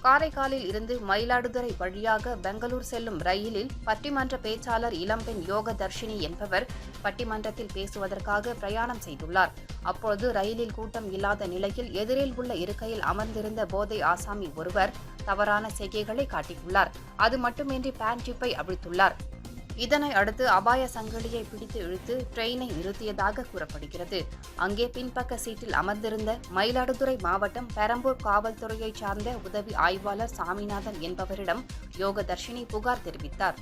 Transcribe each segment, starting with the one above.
காரைக்காலில் இருந்து மயிலாடுதுறை வழியாக பெங்களூர் செல்லும் ரயிலில் பட்டிமன்ற பேச்சாளர் இளம்பெண் யோகதர்ஷினி என்பவர் பட்டிமன்றத்தில் பேசுவதற்காக பிரயாணம் செய்துள்ளார். அப்போது ரயிலில் கூட்டம் இல்லாத நிலையில் எதிரில் உள்ள இருக்கையில் அமர்ந்திருந்த போதை ஆசாமி ஒருவர் தவறான செய்கைகளை காட்டியுள்ளார். அது மட்டுமின்றி பேண்ட் ஜிப்பை அவிழ்த்துள்ளார். இதனை அடுத்து அபாய சங்கிலியை பிடித்து இழுத்து ட்ரெயினை நிறுத்தியதாக கூறப்படுகிறது. அங்கே பின்பக்க சீட்டில் அமர்ந்திருந்த மயிலாடுதுறை மாவட்டம் பெரம்பூர் காவல்துறையைச் சார்ந்த உதவி ஆய்வாளர் சாமிநாதன் என்பவரிடம் யோகதர்ஷினி புகார் தெரிவித்தார்.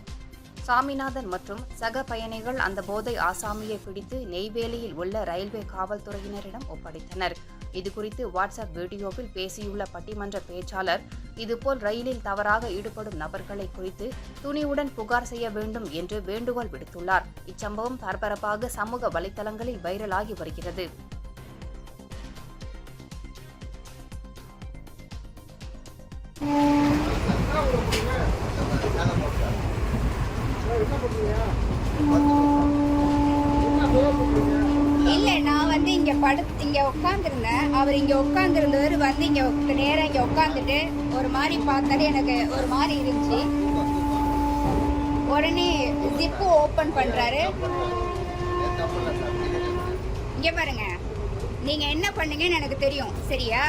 சாமிநாதன் மற்றும் சக பயணிகள் அந்த போதை ஆசாமியை பிடித்து நெய்வேலியில் உள்ள ரயில்வே காவல்துறையினரிடம் ஒப்படைத்தனர். இதுகுறித்து வாட்ஸ்அப் வீடியோவில் பேசியுள்ள பட்டிமன்ற பேச்சாளர், இதுபோல் ரயிலில் தவறாக ஈடுபடும் நபர்களை குறித்து துணிவுடன் புகார் செய்ய வேண்டும் என்று வேண்டுகோள் விடுத்துள்ளார். இச்சம்பவம் பரபரப்பாக சமூக வலைதளங்களில் வைரலாகி வருகிறது. இல்ல நான் இங்க உட்காந்துருந்தேன். அவர் இங்க உட்காந்துருந்தவர் இங்க நேரம் இங்க உட்காந்துட்டு ஒரு மாதிரி பார்த்தாலே எனக்கு ஒரு மாதிரி இருந்துச்சு. உடனே ஜிப்பு ஓபன் பண்றாரு. இங்க பாருங்க, நீங்க என்ன பண்ணீங்கன்னு எனக்கு தெரியும், சரியா?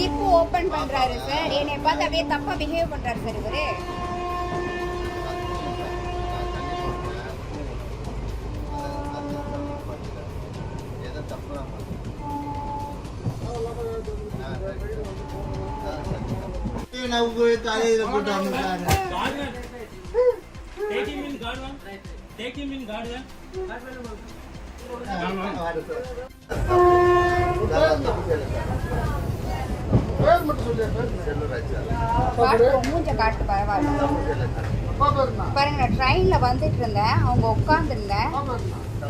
ஜிப்பு ஓபன் பண்றாரு சார். என்னை பார்த்து அப்படியே தப்பா பிஹேவ் பண்றாரு சார் இவரு. மூஞ்ச காட்டு பரவாயில்ல. பாருங்க, நான் ட்ரெயின்ல வந்துட்டு இருந்தேன். அவங்க உட்காந்துருந்தேன்.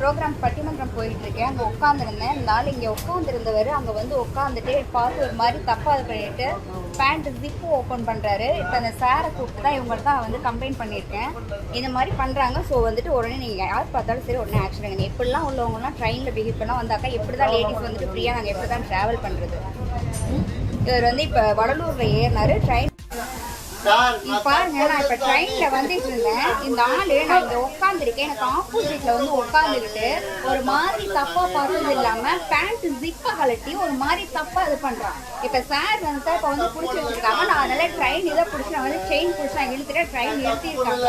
ப்ரோக்ராம் பட்டிமன்றம் போயிட்டு இருக்கேன். அங்கே உட்காந்துருந்தேன். நாள் இங்கே உட்காந்துருந்தவர் அங்கே வந்து உட்காந்துட்டு பார்த்து ஒரு மாதிரி தப்பாக இது பண்ணிட்டு பேண்ட் ஜிப்பு ஓப்பன் பண்ணுறாரு. இப்போ அந்த சாரை கூப்பிட்டு தான் இவங்கள்ட்ட நான் வந்து கம்ப்ளைண்ட் பண்ணியிருக்கேன். இந்த மாதிரி பண்ணுறாங்க. ஸோ வந்துட்டு உடனே நீங்கள் யார் பார்த்தாலும் சரி உடனே ஆக்ஷன் எடுங்க. எப்படிலாம் உள்ளவங்கலாம் ட்ரெயினில் பிஹேவ் பண்ணால் வந்தாக்கா எப்படி தான் லேடிஸ் வந்துட்டு ஃப்ரீயாக நாங்கள் எப்படி தான் ட்ராவல் பண்ணுறது? இவர் வந்து இப்போ வடலூரில் ஏறினார் ட்ரெயின். பாருங்க, நான் இப்ப ட்ரெயின்ல வந்துட்டு இருந்தேன். இந்த ஆளு நான் இங்க உட்காந்துருக்கேன். எனக்கு ஆப்போசிட்ல வந்து உட்காந்துக்கிட்டு ஒரு மாதிரி தப்பா பார்த்தது இல்லாம பேண்ட் ஜிப்ப கலட்டி ஒரு மாதிரி தப்பா இது பண்றான். இப்ப சார் வந்து இப்ப வந்து புடிச்சு வச்சிருக்காங்க. நான் அதனால ட்ரெயின் இதை புடிச்சு நான் வந்து செயின் புடிச்சு நான் இழுத்துட்டு ட்ரெயின் நிறுத்திருக்காங்க.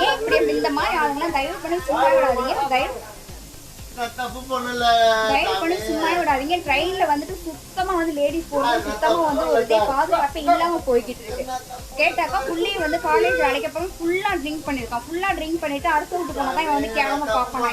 ஏன் இப்படி இந்த மாதிரி ஆளுங்கெல்லாம் தயவு பண்ணி சும்மா விடாதீங்க. தயவு பண்ணி சும்மா விடாதீங்க. ட்ரெயின்ல வந்துட்டு சுத்தமா வந்து லேடிஸ் போறது சுத்தமா வந்து ஒரு பாதுகாப்பு இல்லாம போய்கிட்டு இருக்கு. கேட்டாக்கா புள்ளைய வந்து காலேஜ் அழைக்கப்போ ஃபுல்லா ட்ரிங்க் பண்ணிருக்கான். ஃபுல்லா ட்ரிங்க் பண்ணிட்டு அடுத்த வீட்டு போனதான் இவன் வந்து கேவலமா பாப்பானா.